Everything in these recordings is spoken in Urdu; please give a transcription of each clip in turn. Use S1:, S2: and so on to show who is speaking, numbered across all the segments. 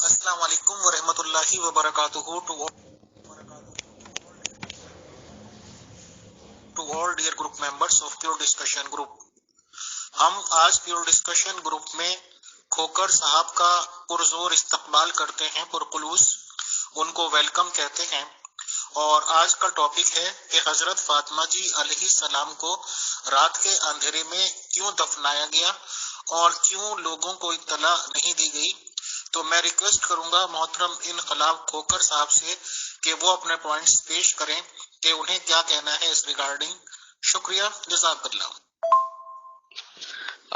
S1: السلام علیکم ورحمۃ اللہ وبرکاتہ to all dear group members of pure discussion group. ہم آج پیور ڈسکشن گروپ میں کھوکر صاحب کا پرزور استقبال کرتے ہیں، پرخلوص ان کو ویلکم کہتے ہیں. اور آج کا ٹاپک ہے کہ حضرت فاطمہ جی علیہ السلام کو رات کے اندھیرے میں کیوں دفنایا گیا اور کیوں لوگوں کو اطلاع نہیں دی گئی. تو میں ریکویسٹ کروں گا محترم انقلاب کھوکر صاحب سے کہ وہ اپنے پوائنٹس پیش کریں کہ انہیں کیا کہنا ہے اس ریگارڈنگ. شکریہ، جزاک اللہ.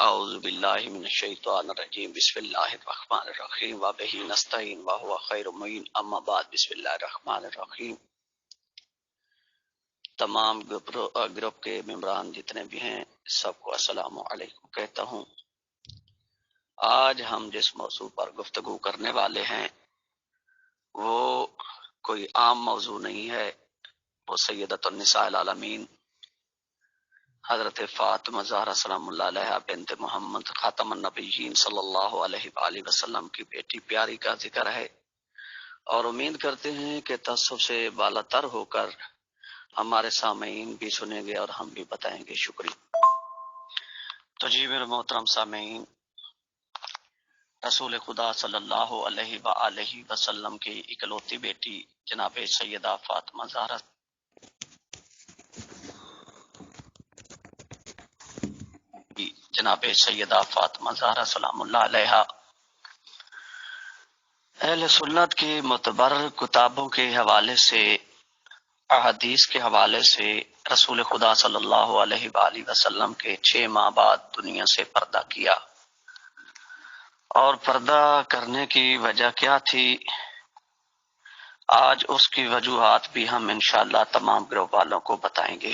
S2: اعوذ باللہ من الشیطان الرجیم، بسم اللہ الرحمن الرحیم، وبہ نستعین وہو خیر معین، اما بعد، بسم اللہ الرحمن الرحیم. تمام گروپ کے ممبران جتنے بھی ہیں سب کو السلام علیکم کہتا ہوں. آج ہم جس موضوع پر گفتگو کرنے والے ہیں وہ کوئی عام موضوع نہیں ہے، وہ سیدۃ النساء العالمین حضرت فاطمہ زہرا سلام اللہ علیہا بنت محمد خاتم النبیین صلی اللہ علیہ وآلہ وسلم کی بیٹی پیاری کا ذکر ہے، اور امید کرتے ہیں کہ تعصب سے بالا تر ہو کر ہمارے سامعین بھی سنیں گے اور ہم بھی بتائیں گے. شکریہ. تو جی میرے محترم سامعین، رسول خدا صلی اللہ علیہ وآلہ وسلم کی اکلوتی بیٹی جناب سیدہ فاطمہ زہرا سلام اللہ علیہا اہل سنت کی معتبر کتابوں کے حوالے سے، احادیث کے حوالے سے رسول خدا صلی اللہ علیہ وآلہ وسلم کے 6 ماہ بعد دنیا سے پردہ کیا. اور پردہ کرنے کی وجہ کیا تھی، آج اس کی وجوہات بھی ہم انشاءاللہ تمام گروہ والوں کو بتائیں گے.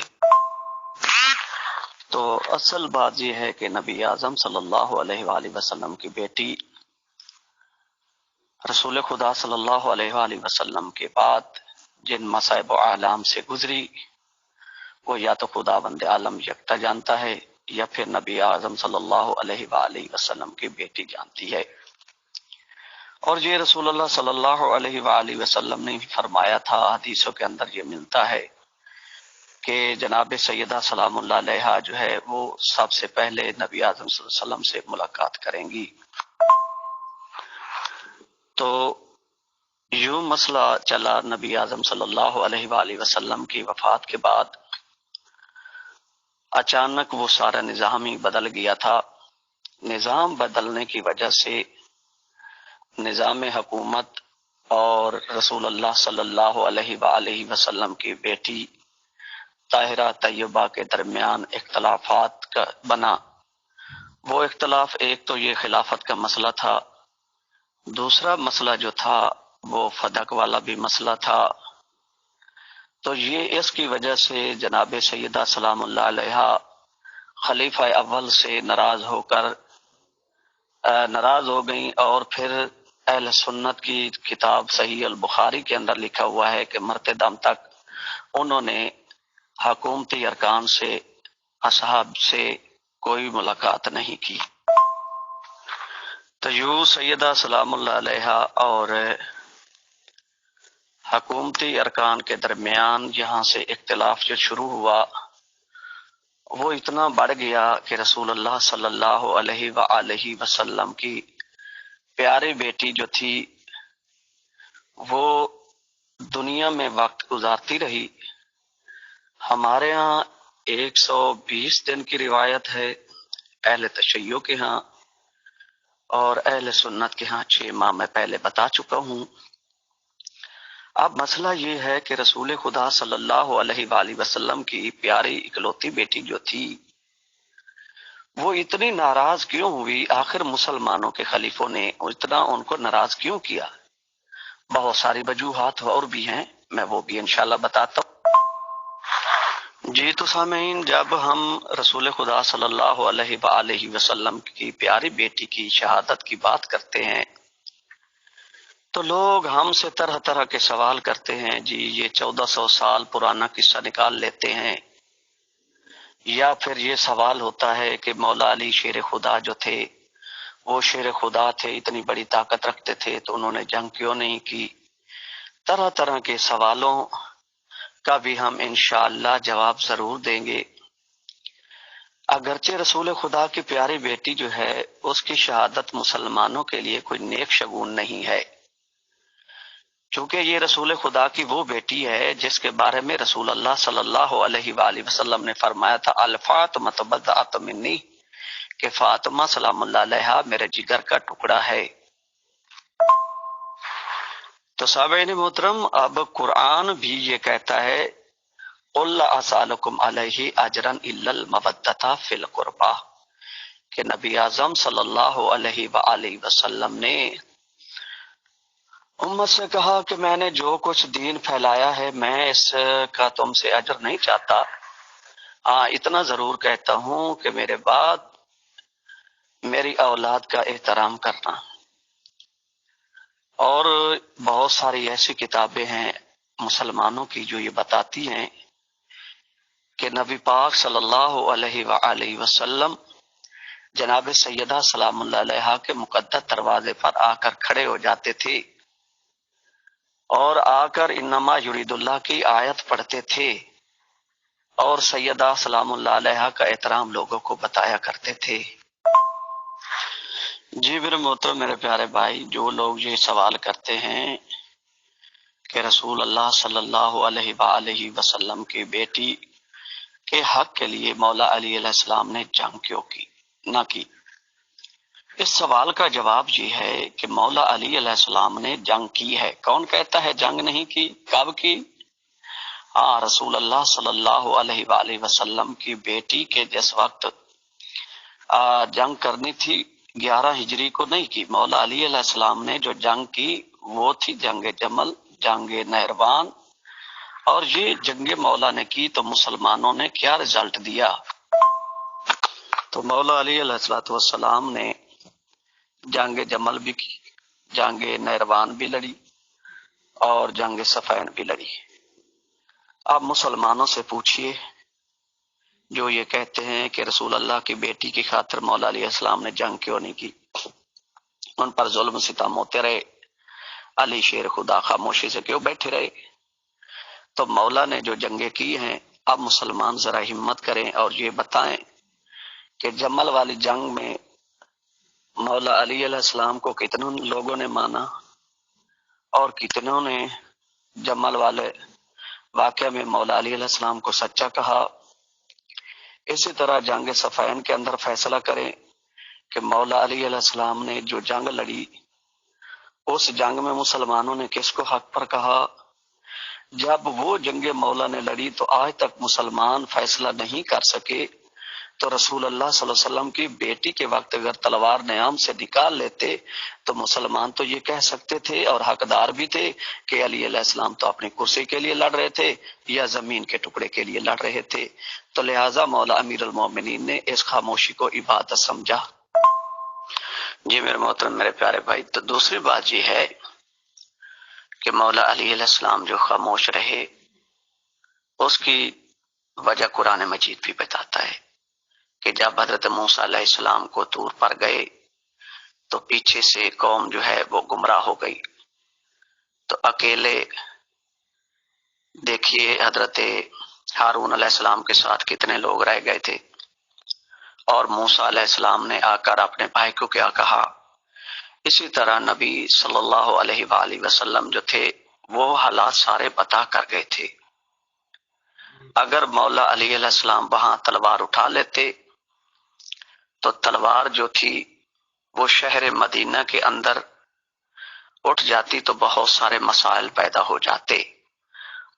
S2: تو اصل بات یہ ہے کہ نبی اعظم صلی اللہ علیہ وآلہ وسلم کی بیٹی رسول خدا صلی اللہ علیہ وآلہ وسلم کے بعد جن مصائب و آلام سے گزری وہ یا تو خداوند عالم یکتا جانتا ہے یا پھر نبی اعظم صلی اللہ علیہ وآلہ وسلم کی بیٹی جانتی ہے۔ اور یہ رسول اللہ صلی اللہ علیہ وآلہ وسلم نے فرمایا تھا، حدیثوں کے اندر یہ ملتا ہے کہ جناب سیدہ سلام اللہ علیہا جو ہے وہ سب سے پہلے نبی اعظم صلی اللہ علیہ وسلم سے ملاقات کریں گی۔ تو یوں مسئلہ چلا، نبی اعظم صلی اللہ علیہ وآلہ وسلم کی وفات کے بعد اچانک وہ سارا نظام ہی بدل گیا تھا۔ نظام بدلنے کی وجہ سے نظام حکومت اور رسول اللہ صلی اللہ علیہ وآلہ وسلم کی بیٹی طاہرہ طیبہ کے درمیان اختلافات کا بنا۔ وہ اختلاف ایک تو یہ خلافت کا مسئلہ تھا، دوسرا مسئلہ جو تھا وہ فدق والا بھی مسئلہ تھا۔ تو یہ اس کی وجہ سے جناب سیدہ سلام اللہ علیہا خلیفہ اول سے ناراض ہو گئیں، اور پھر اہل سنت کی کتاب صحیح البخاری کے اندر لکھا ہوا ہے کہ مرتے دم تک انہوں نے حکومتی ارکان سے، اصحاب سے کوئی ملاقات نہیں کی۔ تو یوں سیدہ سلام اللہ علیہا اور حکومتی ارکان کے درمیان یہاں سے اختلاف جو شروع ہوا وہ اتنا بڑھ گیا کہ رسول اللہ صلی اللہ علیہ وآلہ وسلم کی پیاری بیٹی جو تھی وہ دنیا میں وقت گزارتی رہی۔ ہمارے ہاں 120 دن کی روایت ہے اہل تشیع کے ہاں، اور اہل سنت کے ہاں 6 ماہ میں پہلے بتا چکا ہوں۔ اب مسئلہ یہ ہے کہ رسول خدا صلی اللہ علیہ وآلہ وسلم کی پیاری اکلوتی بیٹی جو تھی وہ اتنی ناراض کیوں ہوئی؟ آخر مسلمانوں کے خلیفوں نے اتنا ان کو ناراض کیوں کیا؟ بہت ساری وجوہات اور بھی ہیں، میں وہ بھی انشاءاللہ بتاتا ہوں۔ جی تو سامعین، جب ہم رسول خدا صلی اللہ علیہ وآلہ وسلم کی پیاری بیٹی کی شہادت کی بات کرتے ہیں تو لوگ ہم سے طرح طرح کے سوال کرتے ہیں۔ جی یہ 1400 سال پرانا قصہ نکال لیتے ہیں، یا پھر یہ سوال ہوتا ہے کہ مولا علی شیر خدا جو تھے وہ شیر خدا تھے، اتنی بڑی طاقت رکھتے تھے تو انہوں نے جنگ کیوں نہیں کی؟ طرح طرح کے سوالوں کا بھی ہم انشاءاللہ جواب ضرور دیں گے۔ اگرچہ رسول خدا کی پیاری بیٹی جو ہے اس کی شہادت مسلمانوں کے لیے کوئی نیک شگون نہیں ہے، چونکہ یہ رسول خدا کی وہ بیٹی ہے جس کے بارے میں رسول اللہ صلی اللہ علیہ وآلہ وسلم نے فرمایا تھا الفاطمۃ بضعۃ منی، کہ فاطمہ سلام اللہ علیہا میرے جگر کا ٹکڑا ہے۔ تو سامعین محترم، اب قرآن بھی یہ کہتا ہے قُلْ لَا أَسْأَلُكُمْ عَلَيْهِ أَجْرًا إِلَّا الْمَوَدَّةَ فِي الْقُرْبَى، کہ نبی اعظم صلی اللہ علیہ وآلہ وسلم نے امت سے کہا کہ میں نے جو کچھ دین پھیلایا ہے میں اس کا تم سے اجر نہیں چاہتا، ہاں اتنا ضرور کہتا ہوں کہ میرے بعد میری اولاد کا احترام کرنا۔ اور بہت ساری ایسی کتابیں ہیں مسلمانوں کی جو یہ بتاتی ہیں کہ نبی پاک صلی اللہ علیہ وآلہ وسلم جناب سیدہ سلام اللہ علیہا کے مقدس دروازے پر آ کر کھڑے ہو جاتے تھے اور آ کر انما یرید اللہ کی آیت پڑھتے تھے، اور سیدہ سلام اللہ علیہا کا احترام لوگوں کو بتایا کرتے تھے۔ جی میرے محترم، میرے پیارے بھائی، جو لوگ یہ سوال کرتے ہیں کہ رسول اللہ صلی اللہ علیہ وآلہ وسلم کی بیٹی کے حق کے لیے مولا علی علیہ السلام نے جنگ کیوں نہ کی، اس سوال کا جواب یہ ہے کہ مولا علی علیہ السلام نے جنگ کی ہے۔ کون کہتا ہے جنگ نہیں کی؟ کب کی؟ ہاں، رسول اللہ صلی اللہ علیہ وآلہ وسلم کی بیٹی کے جس وقت جنگ کرنی تھی 11 ہجری کو نہیں کی۔ مولا علی علیہ السلام نے جو جنگ کی وہ تھی جنگ جمل، جنگ نہروان، اور یہ جنگ مولا نے کی تو مسلمانوں نے کیا رزلٹ دیا؟ تو مولا علی علیہ السلام نے جنگ جمل بھی کی، جنگ نہروان بھی لڑی، اور جنگ صفین بھی لڑی۔ آپ مسلمانوں سے پوچھئے جو یہ کہتے ہیں کہ رسول اللہ کی بیٹی کی خاطر مولا علیہ السلام نے جنگ کیوں نہیں کی، ان پر ظلم ستم ہوتے رہے، علی شیر خدا خاموشی سے کیوں بیٹھے رہے؟ تو مولا نے جو جنگیں کی ہیں، اب مسلمان ذرا ہمت کریں اور یہ بتائیں کہ جمل والی جنگ میں مولا علی علیہ السلام کو کتنوں لوگوں نے مانا اور کتنوں نے جمل والے واقعہ میں مولا علی علیہ السلام کو سچا کہا۔ اسی طرح جنگ صفین کے اندر فیصلہ کریں کہ مولا علی علیہ السلام نے جو جنگ لڑی، اس جنگ میں مسلمانوں نے کس کو حق پر کہا؟ جب وہ جنگ مولا نے لڑی تو آج تک مسلمان فیصلہ نہیں کر سکے، تو رسول اللہ صلی اللہ علیہ وسلم کی بیٹی کے وقت اگر تلوار نیام سے نکال لیتے تو مسلمان تو یہ کہہ سکتے تھے اور حقدار بھی تھے کہ علی علیہ السلام تو اپنی کرسی کے لیے لڑ رہے تھے یا زمین کے ٹکڑے کے لیے لڑ رہے تھے۔ تو لہٰذا مولا امیر المومنین نے اس خاموشی کو عبادت سمجھا۔ جی میرے محترم، میرے پیارے بھائی، تو دوسری بات یہ ہے کہ مولا علی علیہ السلام جو خاموش رہے اس کی وجہ قرآن مجید بھی بتاتا ہے کہ جب حضرت موسیٰ علیہ السلام کو طور پر گئے تو پیچھے سے قوم جو ہے وہ گمراہ ہو گئی، تو اکیلے دیکھیے حضرت ہارون علیہ السلام کے ساتھ کتنے لوگ رہ گئے تھے، اور موسیٰ علیہ السلام نے آ کر اپنے بھائی کو کیا کہا۔ اسی طرح نبی صلی اللہ علیہ وآلہ وسلم جو تھے وہ حالات سارے بتا کر گئے تھے۔ اگر مولا علی علیہ السلام وہاں تلوار اٹھا لیتے تو تلوار جو تھی وہ شہر مدینہ کے اندر اٹھ جاتی تو بہت سارے مسائل پیدا ہو جاتے،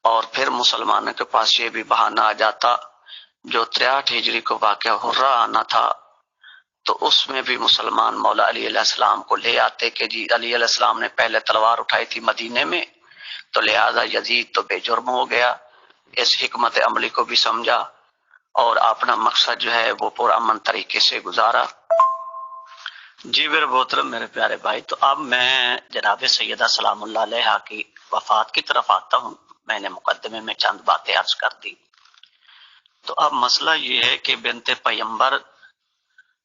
S2: اور پھر مسلمانوں کے پاس یہ بھی بہانہ آ جاتا جو 63 ہجری کو واقعہ ہرہ آنا تھا، تو اس میں بھی مسلمان مولا علی علیہ السلام کو لے آتے کہ جی علی علیہ السلام نے پہلے تلوار اٹھائی تھی مدینے میں، تو لہذا یزید تو بے جرم ہو گیا۔ اس حکمت عملی کو بھی سمجھا اور اپنا مقصد جو ہے وہ پرامن طریقے سے گزارا۔ جی میرے محترم، میرے پیارے بھائی، تو اب میں جناب سیدہ سلام اللہ علیہا کی وفات کی طرف آتا ہوں۔ میں نے مقدمے میں چند باتیں عرض کر دی، تو اب مسئلہ یہ ہے کہ بنت پیغمبر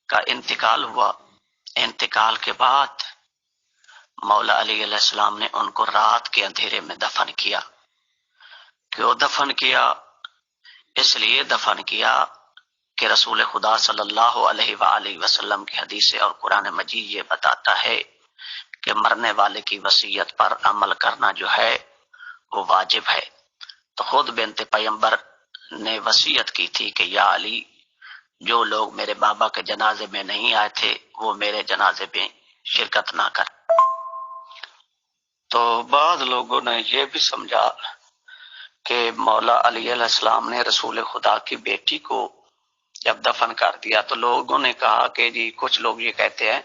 S2: کا انتقال ہوا۔ انتقال کے بعد مولا علی علیہ السلام نے ان کو رات کے اندھیرے میں دفن کیا۔ کیوں دفن کیا؟ اس لیے دفن کیا کہ رسول خدا صلی اللہ علیہ وآلہ وسلم کی حدیث اور قرآن مجید یہ بتاتا ہے کہ مرنے والے کی وصیت پر عمل کرنا جو ہے وہ واجب ہے۔ تو خود بنت پیغمبر نے وصیت کی تھی کہ یا علی، جو لوگ میرے بابا کے جنازے میں نہیں آئے تھے وہ میرے جنازے میں شرکت نہ کر۔ تو بعض لوگوں نے یہ بھی سمجھا کہ مولا علی علیہ السلام نے رسول خدا کی بیٹی کو جب دفن کر دیا تو لوگوں نے کہا کہ جی، کچھ لوگ یہ کہتے ہیں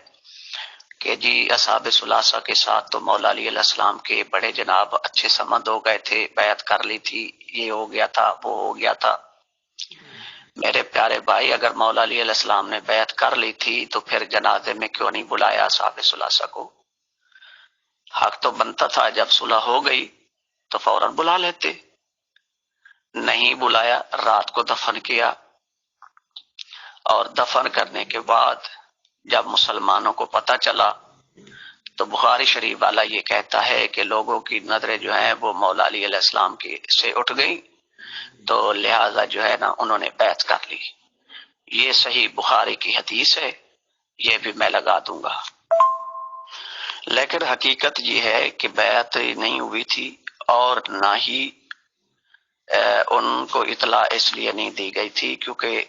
S2: کہ جی اصحاب ثلاثہ کے ساتھ تو مولا علی علیہ السلام کے بڑے جناب اچھے سمند ہو گئے تھے، بیعت کر لی تھی، یہ ہو گیا تھا، وہ ہو گیا تھا۔ میرے پیارے بھائی، اگر مولا علی علیہ السلام نے بیعت کر لی تھی تو پھر جنازے میں کیوں نہیں بلایا اصحاب ثلاثہ کو؟ حق تو بنتا تھا جب صلح ہو گئی تو فوراً بلا لیتے، نہیں بلایا، رات کو دفن کیا۔ اور دفن کرنے کے بعد جب مسلمانوں کو پتہ چلا تو بخاری شریف والا یہ کہتا ہے کہ لوگوں کی نظریں جو ہیں وہ مولا علی علیہ السلام کی سے اٹھ گئی، تو لہٰذا جو ہے نا انہوں نے بیعت کر لی۔ یہ صحیح بخاری کی حدیث ہے، یہ بھی میں لگا دوں گا۔ لیکن حقیقت یہ ہے کہ بیعت نہیں ہوئی تھی، اور نہ ہی ان کو اطلاع اس لیے نہیں دی گئی تھی کیونکہ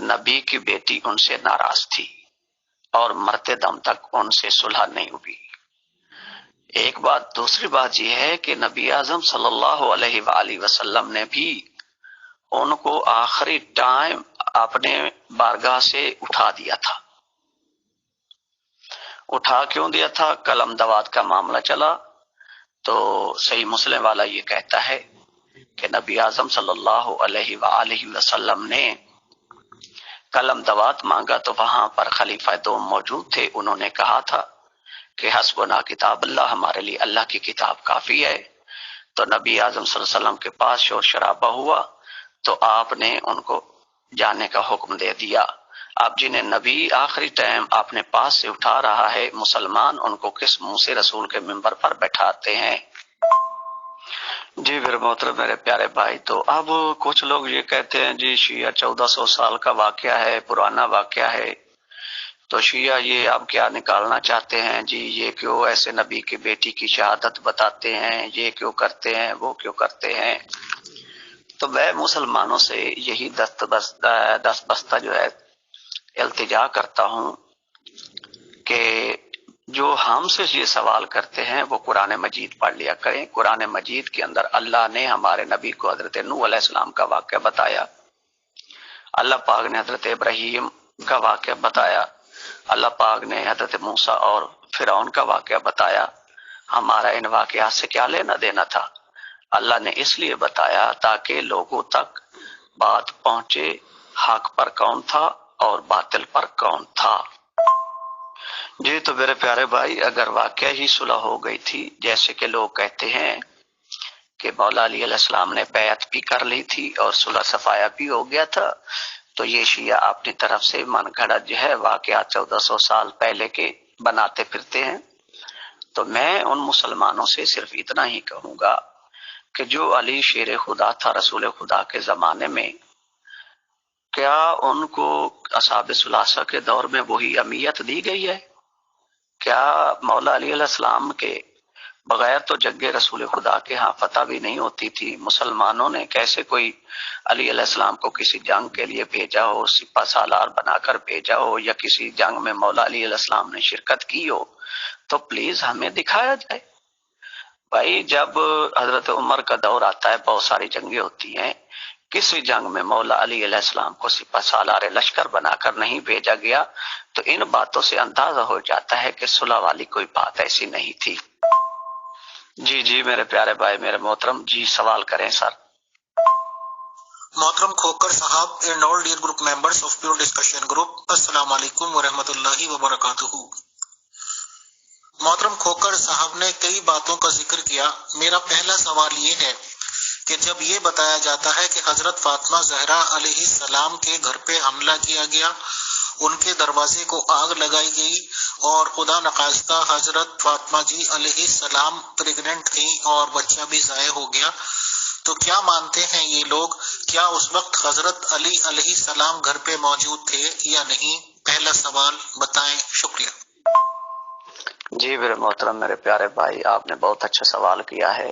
S2: نبی کی بیٹی ان سے ناراض تھی اور مرتے دم تک ان سے صلح نہیں ہوئی۔ ایک بات، دوسری بات یہ ہے کہ نبی اعظم صلی اللہ علیہ وآلہ وسلم نے بھی ان کو آخری ٹائم اپنے بارگاہ سے اٹھا دیا تھا۔ اٹھا کیوں دیا تھا؟ قلم دوات کا معاملہ چلا تو صحیح مسلم والا یہ کہتا ہے کہ نبی اعظم صلی اللہ علیہ وآلہ وسلم نے قلم دوات مانگا تو وہاں پر خلیفہ دوم موجود تھے۔ انہوں نے کہا تھا کہ حسبنا کتاب اللہ، ہمارے لیے اللہ کی کتاب کافی ہے۔ تو نبی اعظم صلی اللہ علیہ وسلم کے پاس شور شرابہ ہوا تو آپ نے ان کو جانے کا حکم دے دیا۔ آپ جنہیں نبی آخری ٹائم اپنے پاس سے اٹھا رہا ہے، مسلمان ان کو کس منہ سے رسول کے منبر پر بیٹھاتے ہیں؟ جی میرے محترم، میرے پیارے بھائی، تو اب کچھ لوگ یہ کہتے ہیں جی شیعہ 1400 سال کا واقعہ ہے، پرانا واقعہ ہے، تو شیعہ یہ اب کیا نکالنا چاہتے ہیں؟ جی یہ کیوں ایسے نبی کی بیٹی کی شہادت بتاتے ہیں، یہ کیوں کرتے ہیں، وہ کیوں کرتے ہیں؟ تو میں مسلمانوں سے یہی دست بستہ جو ہے التجا کرتا ہوں کہ جو ہم سے یہ سوال کرتے ہیں وہ قرآن مجید پڑھ لیا کریں۔ قرآن مجید کے اندر اللہ نے ہمارے نبی کو حضرت نوح علیہ السلام کا واقعہ بتایا، اللہ پاک نے حضرت ابراہیم کا واقعہ بتایا، اللہ پاک نے حضرت موسیٰ اور فرعون کا واقعہ بتایا۔ ہمارا ان واقعات سے کیا لینا دینا تھا؟ اللہ نے اس لیے بتایا تاکہ لوگوں تک بات پہنچے، حق پر کون تھا اور باطل پر کون تھا۔ جی تو میرے پیارے بھائی، اگر واقعہ ہی صلح ہو گئی تھی جیسے کہ لوگ کہتے ہیں کہ مولا علی علیہ السلام نے بیعت بھی کر لی تھی اور صلح صفایا بھی ہو گیا تھا، تو یہ شیعہ اپنی طرف سے من گھڑت جو ہے واقعات 1400 سال پہلے کے بناتے پھرتے ہیں۔ تو میں ان مسلمانوں سے صرف اتنا ہی کہوں گا کہ جو علی شیر خدا تھا رسول خدا کے زمانے میں، کیا ان کو اصحاب ثلاثہ کے دور میں وہی اہمیت دی گئی ہے؟ کیا مولا علی علیہ السلام کے بغیر تو جنگ رسول خدا کے ہاں فتح بھی نہیں ہوتی تھی؟ مسلمانوں نے کیسے کوئی علی علیہ السلام کو کسی جنگ کے لیے بھیجا ہو، سپہ سالار بنا کر بھیجا ہو، یا کسی جنگ میں مولا علی علیہ السلام نے شرکت کی ہو؟ تو پلیز ہمیں دکھایا جائے۔ بھائی جب حضرت عمر کا دور آتا ہے، بہت ساری جنگیں ہوتی ہیں، کسی جنگ میں مولا علی علیہ السلام کو سپہ سالار لشکر بنا کر نہیں بھیجا گیا، تو ان باتوں سے اندازہ ہو جاتا ہے کہ صلح والی کوئی بات ایسی نہیں تھی۔ جی میرے پیارے بھائی، میرے محترم، جی سوال کریں سر۔
S1: محترم کھوکر صاحب and all dear group members of pure discussion group, السلام علیکم ورحمۃ اللہ وبرکاتہ۔ محترم کھوکر صاحب نے کئی باتوں کا ذکر کیا۔ میرا پہلا سوال یہ ہے کہ جب یہ بتایا جاتا ہے کہ حضرت فاطمہ زہرا علیہ السلام کے گھر پہ حملہ کیا گیا، ان کے دروازے کو آگ لگائی گئی اور خدا نخواستہ حضرت فاطمہ جی علیہ السلام پریگننٹ تھیں اور بچہ بھی ضائع ہو گیا، تو کیا مانتے ہیں یہ لوگ؟ کیا اس وقت حضرت علی علیہ السلام گھر پہ موجود تھے یا نہیں؟ پہلا سوال بتائیں، شکریہ۔
S2: جی میرے محترم، میرے پیارے بھائی، آپ نے بہت اچھا سوال کیا ہے۔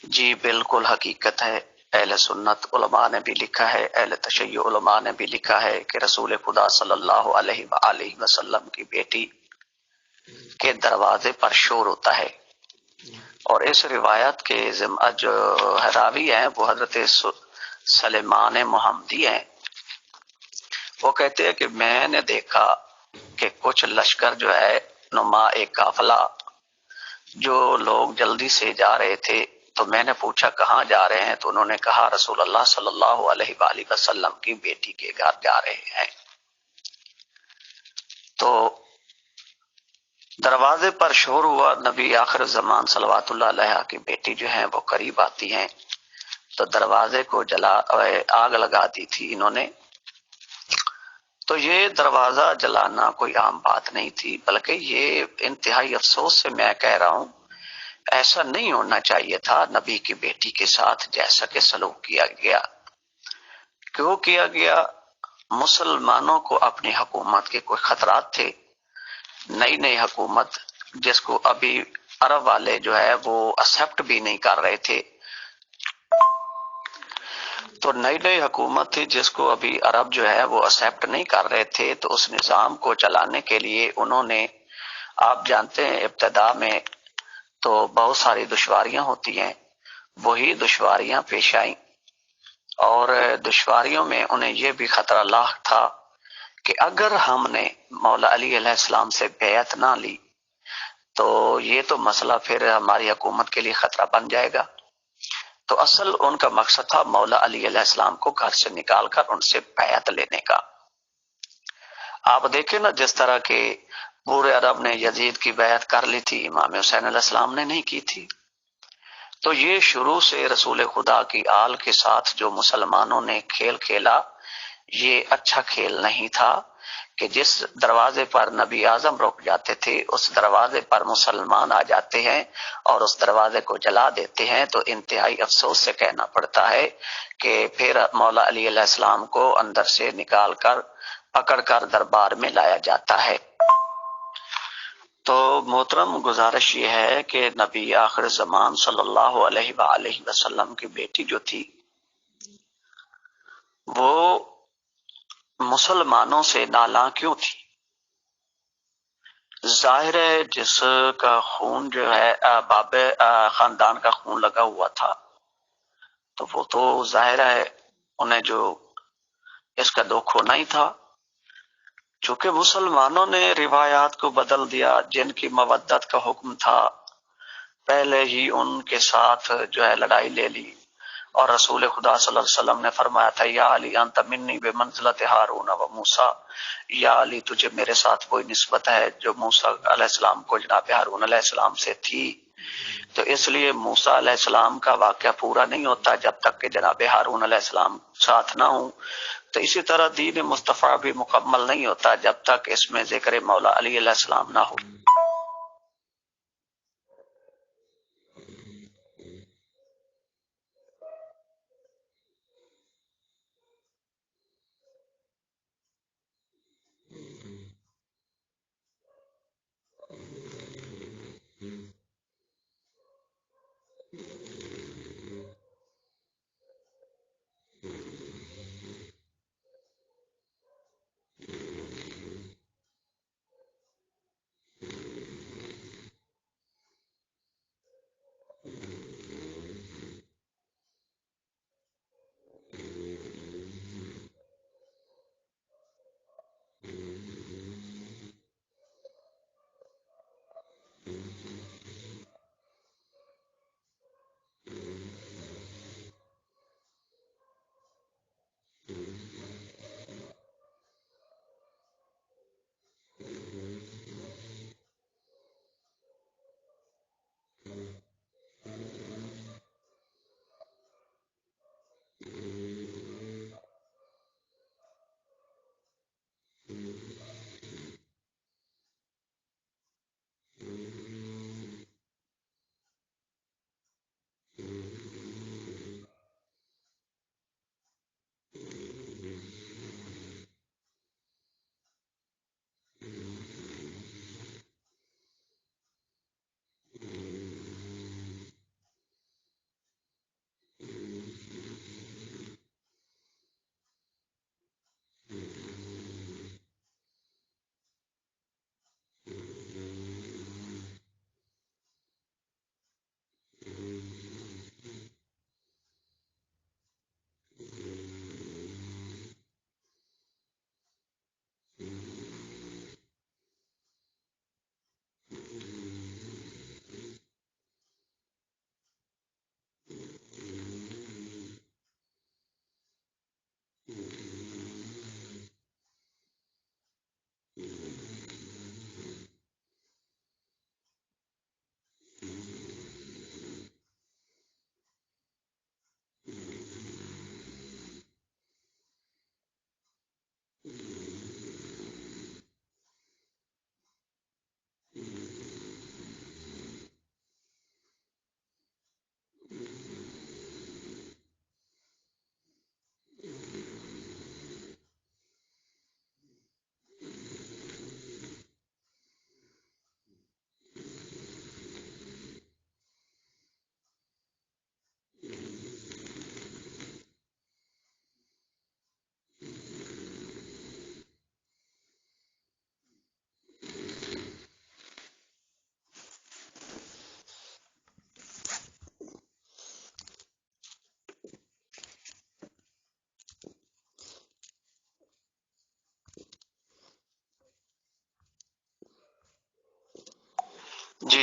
S2: جی بالکل حقیقت ہے، اہل سنت علماء نے بھی لکھا ہے، اہل تشیع علماء نے بھی لکھا ہے کہ رسول خدا صلی اللہ علیہ وآلہ وسلم کی بیٹی کے دروازے پر شور ہوتا ہے، اور اس روایت کے جو راوی ہیں وہ حضرت سلیمان محمدی ہیں۔ وہ کہتے ہیں کہ میں نے دیکھا کہ کچھ لشکر جو ہے نما ایک قافلہ، جو لوگ جلدی سے جا رہے تھے، تو میں نے پوچھا کہاں جا رہے ہیں؟ تو انہوں نے کہا رسول اللہ صلی اللہ علیہ وآلہ وسلم کی بیٹی کے گھر جا رہے ہیں۔ تو دروازے پر شور ہوا، نبی آخر زمان صلوات اللہ علیہ کی بیٹی جو ہیں وہ قریب آتی ہیں، تو دروازے کو آگ لگا دی تھی انہوں نے۔ تو یہ دروازہ جلانا کوئی عام بات نہیں تھی، بلکہ یہ انتہائی افسوس سے میں کہہ رہا ہوں ایسا نہیں ہونا چاہیے تھا نبی کی بیٹی کے ساتھ جیسا کہ سلوک کیا گیا۔ کیوں کیا گیا؟ مسلمانوں کو اپنی حکومت کے کوئی خطرات تھے، نئی حکومت جس کو ابھی عرب والے جو ہے وہ ایکسپٹ بھی نہیں کر رہے تھے، تو نئی حکومت تھی جس کو ابھی عرب جو ہے وہ ایکسپٹ نہیں کر رہے تھے، تو اس نظام کو چلانے کے لیے انہوں نے، آپ جانتے ہیں ابتدا میں تو بہت ساری دشواریاں ہوتی ہیں، وہی دشواریاں پیش آئیں، اور دشواریوں میں انہیں یہ بھی خطرہ لاحق تھا کہ اگر ہم نے مولا علی علیہ السلام سے بیعت نہ لی تو یہ تو مسئلہ پھر ہماری حکومت کے لیے خطرہ بن جائے گا۔ تو اصل ان کا مقصد تھا مولا علی علیہ السلام کو گھر سے نکال کر ان سے بیعت لینے کا۔ آپ دیکھیں نا، جس طرح کے پورے عرب نے یزید کی بیعت کر لی تھی، امام حسین علیہ السلام نے نہیں کی تھی۔ تو یہ شروع سے رسول خدا کی آل کے ساتھ جو مسلمانوں نے کھیل کھیلا یہ اچھا کھیل نہیں تھا کہ جس دروازے پر نبی اعظم رک جاتے تھے اس دروازے پر مسلمان آ جاتے ہیں اور اس دروازے کو جلا دیتے ہیں، تو انتہائی افسوس سے کہنا پڑتا ہے کہ پھر مولا علی علیہ السلام کو اندر سے نکال کر پکڑ کر دربار میں لایا جاتا ہے۔ تو محترم گزارش یہ ہے کہ نبی آخر زمان صلی اللہ علیہ وآلہ وسلم کی بیٹی جو تھی وہ مسلمانوں سے نالاں کیوں تھی؟ ظاہر ہے جس کا خون جو ہے باب خاندان کا خون لگا ہوا تھا تو وہ تو ظاہر ہے انہیں جو اس کا دکھ ہونا ہی تھا۔ چونکہ مسلمانوں نے روایات کو بدل دیا، جن کی مودت کا حکم تھا پہلے ہی ان کے ساتھ جو ہے لڑائی لے لی، اور رسول خدا صلی اللہ علیہ وسلم نے فرمایا تھا یا علی انت منی بمنزلت ہارون و موسیٰ، یا علی تجھے میرے ساتھ کوئی نسبت ہے جو موسیٰ علیہ السلام کو جناب ہارون علیہ السلام سے تھی۔ تو اس لیے موسیٰ علیہ السلام کا واقعہ پورا نہیں ہوتا جب تک کہ جناب ہارون علیہ السلام ساتھ نہ ہوں، تو اسی طرح دین مصطفیٰ بھی مکمل نہیں ہوتا جب تک اس میں ذکر مولا علی علیہ السلام نہ ہو۔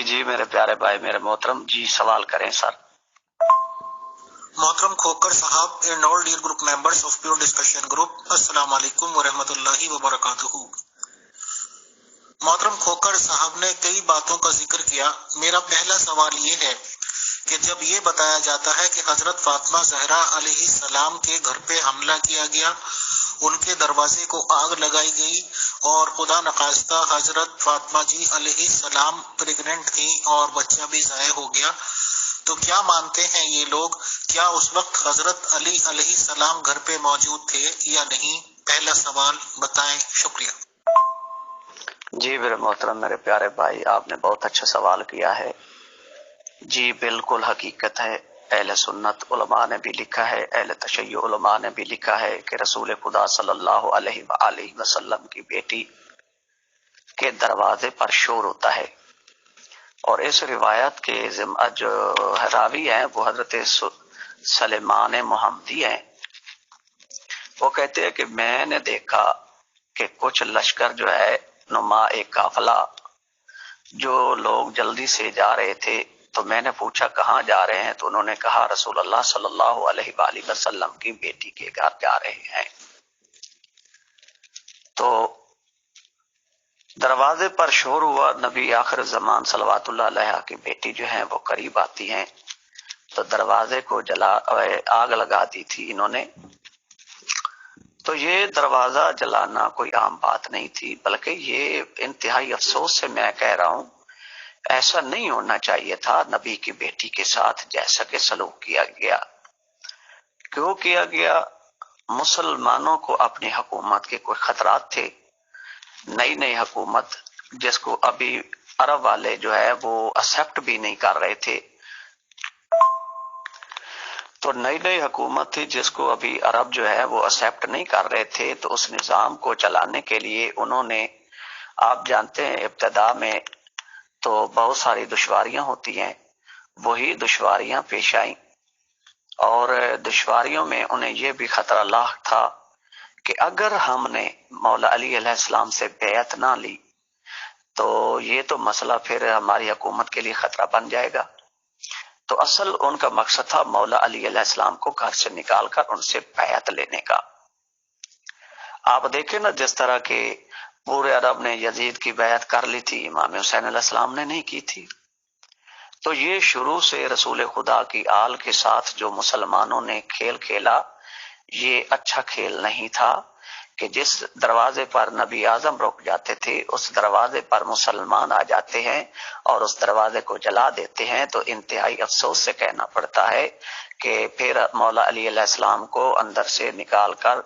S2: جی میرے پیارے بھائی، میرے محترم، جی سوال کریں سر۔
S1: محترم کھوکر صاحب and all dear group members of pure discussion group, السلام علیکم ورحمۃ اللہ وبرکاتہ۔ محترم کھوکر صاحب نے کئی باتوں کا ذکر کیا۔ میرا پہلا سوال یہ ہے کہ جب یہ بتایا جاتا ہے کہ حضرت فاطمہ زہرا علیہ السلام کے گھر پہ حملہ کیا گیا، ان کے دروازے کو آگ لگائی گئی اور خدا نخواستہ حضرت فاطمہ جی علیہ السلام پریگننٹ تھیں اور بچہ بھی ضائع ہو گیا، تو کیا مانتے ہیں یہ لوگ؟ کیا اس وقت حضرت علی علیہ السلام گھر پہ موجود تھے یا نہیں؟ پہلا سوال بتائیں، شکریہ۔
S2: جی میرے محترم، میرے پیارے بھائی، آپ نے بہت اچھا سوال کیا ہے۔ جی بالکل حقیقت ہے، اہل سنت علماء نے بھی لکھا ہے، اہل تشیع علماء نے بھی لکھا ہے کہ رسول خدا صلی اللہ علیہ وآلہ وسلم کی بیٹی کے دروازے پر شور ہوتا ہے، اور اس روایت کے جو راوی ہیں وہ حضرت سلیمان محمدی ہیں۔ وہ کہتے ہیں کہ میں نے دیکھا کہ کچھ لشکر جو ہے نما ایک قافلہ، جو لوگ جلدی سے جا رہے تھے، تو میں نے پوچھا کہاں جا رہے ہیں؟ تو انہوں نے کہا رسول اللہ صلی اللہ علیہ وآلہ وسلم کی بیٹی کے گھر جا رہے ہیں۔ تو دروازے پر شور ہوا، نبی آخر زمان صلوات اللہ علیہ کی بیٹی جو ہیں وہ قریب آتی ہیں، تو دروازے کو آگ لگا دی تھی انہوں نے۔ تو یہ دروازہ جلانا کوئی عام بات نہیں تھی، بلکہ یہ انتہائی افسوس سے میں کہہ رہا ہوں، ایسا نہیں ہونا چاہیے تھا نبی کی بیٹی کے ساتھ جیسا کہ سلوک کیا گیا۔ کیوں کیا گیا؟ مسلمانوں کو اپنی حکومت کے کوئی خطرات تھے، نئی حکومت جس کو ابھی عرب والے جو ہے وہ ایکسپٹ بھی نہیں کر رہے تھے، تو نئی حکومت تھی جس کو ابھی عرب جو ہے وہ ایکسپٹ نہیں کر رہے تھے، تو اس نظام کو چلانے کے لیے انہوں نے، آپ جانتے ہیں ابتدا میں تو بہت ساری دشواریاں ہوتی ہیں، وہی دشواریاں پیش آئیں، اور دشواریوں میں انہیں یہ بھی خطرہ لاحق تھا کہ اگر ہم نے مولا علی علیہ السلام سے بیعت نہ لی تو یہ تو مسئلہ پھر ہماری حکومت کے لیے خطرہ بن جائے گا۔ تو اصل ان کا مقصد تھا مولا علی علیہ السلام کو گھر سے نکال کر ان سے بیعت لینے کا۔ آپ دیکھیں نا، جس طرح کے پورے عرب نے یزید کی بیعت کر لی تھی، امام حسین علیہ السلام نے نہیں کی تھی۔ تو یہ شروع سے رسول خدا کی آل کے ساتھ جو مسلمانوں نے کھیل کھیلا، یہ اچھا کھیل نہیں تھا کہ جس دروازے پر نبی اعظم رک جاتے تھے اس دروازے پر مسلمان آ جاتے ہیں اور اس دروازے کو جلا دیتے ہیں۔ تو انتہائی افسوس سے کہنا پڑتا ہے کہ پھر مولا علی علیہ السلام کو اندر سے نکال کر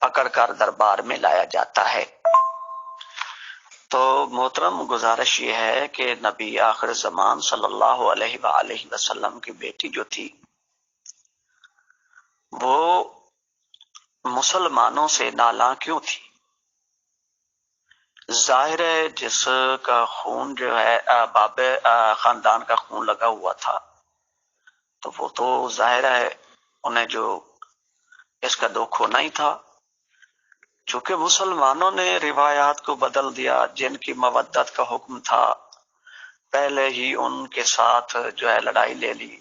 S2: پکڑ کر دربار میں لایا جاتا ہے۔ تو محترم، گزارش یہ ہے کہ نبی آخر زمان صلی اللہ علیہ وآلہ وسلم کی بیٹی جو تھی وہ مسلمانوں سے نالاں کیوں تھی؟ ظاہر ہے جس کا خون جو ہے باب خاندان کا خون لگا ہوا تھا، تو وہ تو ظاہر ہے انہیں جو اس کا دکھ ہونا ہی تھا۔ چونکہ مسلمانوں نے روایات کو بدل دیا، جن کی مودت کا حکم تھا پہلے ہی ان کے ساتھ جو ہے لڑائی لے لی،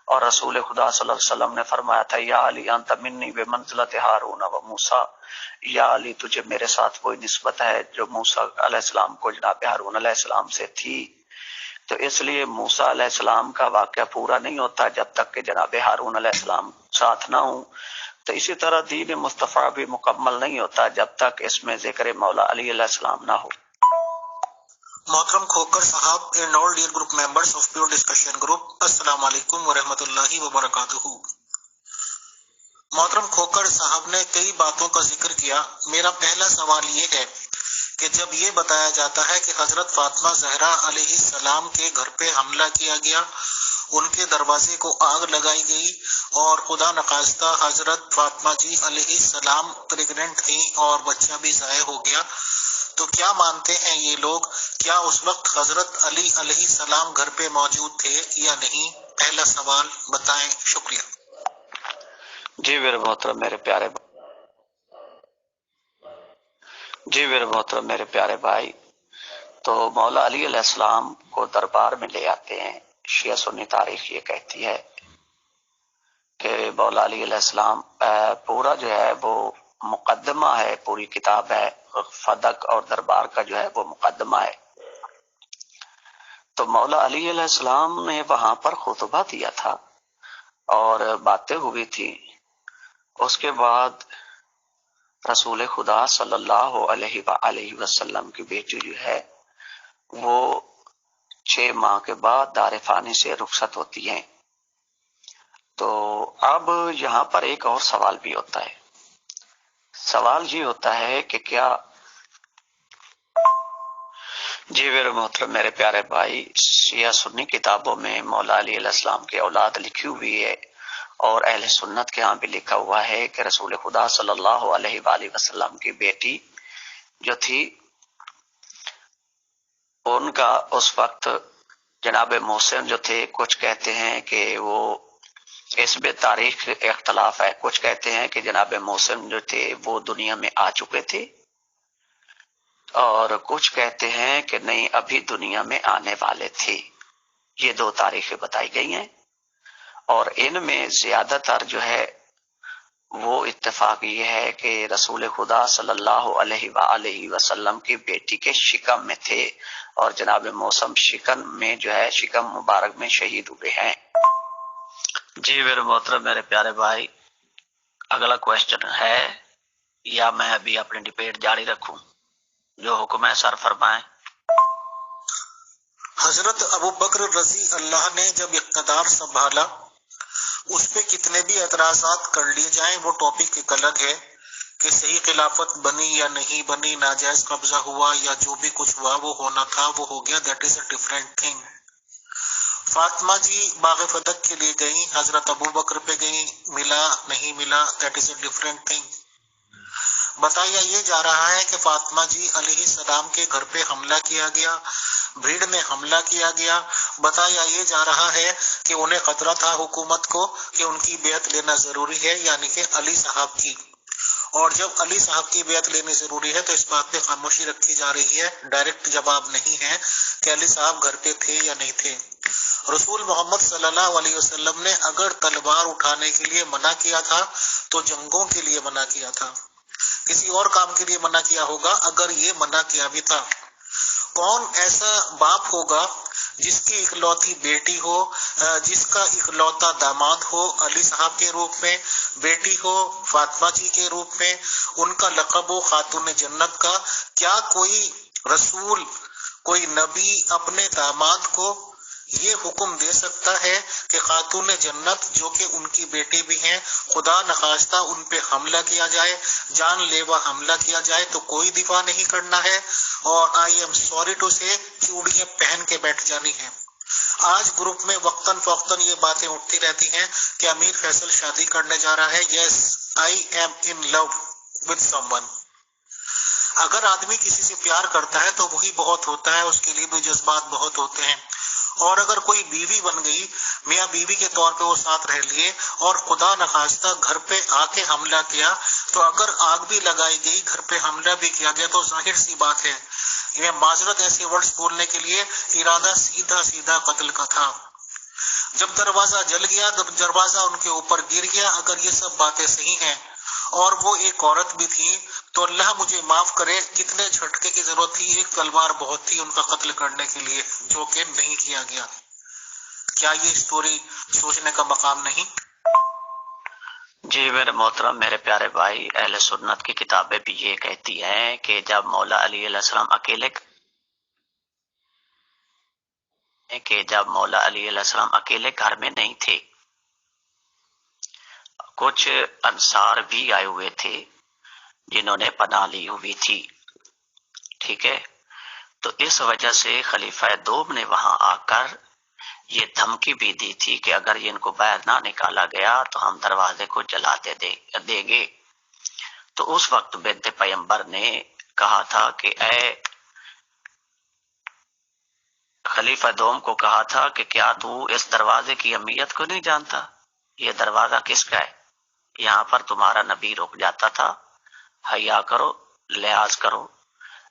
S2: اور رسول خدا صلی اللہ علیہ وسلم نے فرمایا تھا یا علی انت منی بمنزلۃ ہارون و موسیٰ، یا علی تجھے میرے ساتھ وہی نسبت ہے جو موسیٰ علیہ السلام کو جناب ہارون علیہ السلام سے تھی۔ تو اس لیے موسیٰ علیہ السلام کا واقعہ پورا نہیں ہوتا جب تک کہ جناب ہارون علیہ السلام ساتھ نہ ہوں۔ تو اسی طرح دین مصطفیٰ بھی مکمل نہیں ہوتا جب تک اس میں ذکر مولا علی علیہ السلام نہ ہو۔
S1: محترم کھوکر صاحب and all dear group members of pure discussion group, السلام علیکم ورحمۃ اللہ وبرکاتہ۔ محترم کھوکر صاحب نے کئی باتوں کا ذکر کیا۔ میرا پہلا سوال یہ ہے کہ جب یہ بتایا جاتا ہے کہ حضرت فاطمہ زہرا علیہ السلام کے گھر پہ حملہ کیا گیا، ان کے دروازے کو آگ لگائی گئی اور خدا نخواستہ حضرت فاطمہ جی علیہ السلام پریگننٹ تھیں اور بچہ بھی ضائع ہو گیا، تو کیا مانتے ہیں یہ لوگ؟ کیا اس وقت حضرت علی علیہ السلام گھر پہ موجود تھے یا نہیں؟ پہلا سوال بتائیں، شکریہ۔
S2: جی میرے محترم، میرے پیارے بھائی، تو مولا علی علیہ السلام کو دربار میں لے آتے ہیں۔ شیعہ سنی تاریخ یہ کہتی ہے کہ مولا علی علیہ السلام پورا جو ہے وہ مقدمہ ہے، پوری کتاب ہے، فدق اور دربار کا جو ہے وہ مقدمہ ہے۔ تو مولا علی علیہ السلام نے وہاں پر خطبہ دیا تھا اور باتیں ہوئی تھی. اس کے بعد رسول خدا صلی اللہ علیہ وآلہ وسلم کی بیٹی جو ہے وہ 6 ماہ کے بعد دار فانی سے رخصت ہوتی ہیں. تو اب یہاں پر ایک اور سوال بھی ہوتا ہے. سوال یہ ہوتا ہے کہ کیا جی میرے محترم میرے پیارے بھائی، شیعہ سنی کتابوں میں مولا علی علیہ السلام کی اولاد لکھی ہوئی ہے اور اہل سنت کے ہاں بھی لکھا ہوا ہے کہ رسول خدا صلی اللہ علیہ وآلہ وسلم کی بیٹی جو تھی ان کا اس وقت جناب محسن جو تھے، کچھ کہتے ہیں کہ وہ اس میں تاریخ اختلاف ہے. کچھ کہتے ہیں کہ جناب محسن جو تھے وہ دنیا میں آ چکے تھے اور کچھ کہتے ہیں کہ نہیں ابھی دنیا میں آنے والے تھے. یہ 2 تاریخیں بتائی گئی ہیں اور ان میں زیادہ تر جو ہے وہ اتفاق یہ ہے کہ رسول خدا صلی اللہ علیہ وآلہ وسلم کی بیٹی کے شکم میں تھے اور جناب موسم شکم میں جو ہے شکم مبارک میں شہید ہوئے ہیں. جی میرے محترم میرے پیارے بھائی، اگلا کوشچن ہے یا میں ابھی اپنی ڈبیٹ جاری رکھوں؟ جو حکم ہے سر فرمائیں.
S1: حضرت ابو بکر رضی اللہ نے جب اقتدار سنبھالا اس پہ کتنے بھی اعتراضات کر لیے جائیں، وہ ٹاپک ایک الگ ہے کہ صحیح خلافت بنی یا نہیں بنی، ناجائز قبضہ ہوا یا جو بھی کچھ ہوا وہ ہونا تھا وہ ہو گیا، that is a different thing. Fatima ji باغ فتح کے لیے گئیں، حضرت ابو بکر پہ گئیں، ملا نہیں ملا، that is a different thing. بتایا یہ جا رہا ہے کہ فاطمہ جی علیہ السلام کے گھر پہ حملہ کیا گیا، بھیڑ میں حملہ کیا گیا. بتایا یہ جا رہا ہے کہ انہیں خطرہ تھا حکومت کو کہ ان کی بیعت لینا ضروری ہے، یعنی کہ علی صاحب کی. اور جب علی صاحب کی بیعت لینی ضروری ہے تو اس بات پہ خاموشی رکھی جا رہی ہے. ڈائریکٹ جواب نہیں ہے کہ علی صاحب گھر پہ تھے یا نہیں تھے. رسول محمد صلی اللہ علیہ وسلم نے اگر تلوار اٹھانے کے لیے منع کیا تھا تو جنگوں کے لیے منع کیا تھا، کسی اور کام کے لیے منع کیا ہوگا اگر یہ منع کیا بھی تھا. کون ایسا باپ ہوگا جس کی اکلوتی بیٹی ہو، جس کا اکلوتا داماد ہو علی صاحب کے روپ میں، بیٹی ہو فاطمہ جی کے روپ میں، ان کا لقب ہو خاتون جنت کا؟ کیا کوئی رسول کوئی نبی اپنے داماد کو یہ حکم دے سکتا ہے کہ خاتون جنت جو کہ ان کی بیٹی بھی ہیں، خدا نخواستہ ان پہ حملہ کیا جائے، جان لیوا حملہ کیا جائے تو کوئی دفاع نہیں کرنا ہے اور آئی ایم سوری ٹو سے چوڑیاں پہن کے بیٹھ جانی ہے؟ آج گروپ میں وقتاً فوقتاً یہ باتیں اٹھتی رہتی ہیں کہ امیر فیصل شادی کرنے جا رہا ہے. Yes I am in love with someone. اگر آدمی کسی سے پیار کرتا ہے تو وہی بہت ہوتا ہے، اس کے لیے بھی جذبات بہت ہوتے ہیں. اور اگر کوئی بیوی بن گئی، میاں بیوی کے طور پہ وہ ساتھ رہ لیے اور خدا نخواستہ گھر پہ آ کے حملہ کیا، تو اگر آگ بھی لگائی گئی گھر پہ حملہ بھی کیا گیا تو ظاہر سی بات ہے یہ معذرت ایسے ورڈز بولنے کے لیے ارادہ سیدھا سیدھا قتل کا تھا. جب دروازہ جل گیا، جب دروازہ ان کے اوپر گر گیا، اگر یہ سب باتیں صحیح ہیں اور وہ ایک عورت بھی تھی تو اللہ مجھے معاف کرے کتنے جھٹکے کی ضرورت تھی، ایک تلوار بہت تھی ان کا قتل کرنے کے لیے، جو کہ نہیں کیا گیا. کیا یہ سٹوری سوچنے کا مقام نہیں؟
S2: جی میرے محترم میرے پیارے بھائی، اہل سنت کی کتابیں بھی یہ کہتی ہیں کہ جب مولا علی علیہ السلام اکیلے گھر میں نہیں تھے، کچھ انصار بھی آئے ہوئے تھے جنہوں نے پناہ لی ہوئی تھی. ٹھیک ہے، تو اس وجہ سے خلیفہ دوم نے وہاں آ کر یہ دھمکی بھی دی تھی کہ اگر ان کو باہر نہ نکالا گیا تو ہم دروازے کو جلا دیں گے. تو اس وقت بنت پیغمبر نے کہا تھا کہ اے خلیفہ دوم کو کہا تھا کہ کیا تو اس دروازے کی اہمیت کو نہیں جانتا؟ یہ دروازہ کس کا ہے؟ یہاں پر تمہارا نبی رک جاتا تھا. حیا کرو، لحاظ کرو.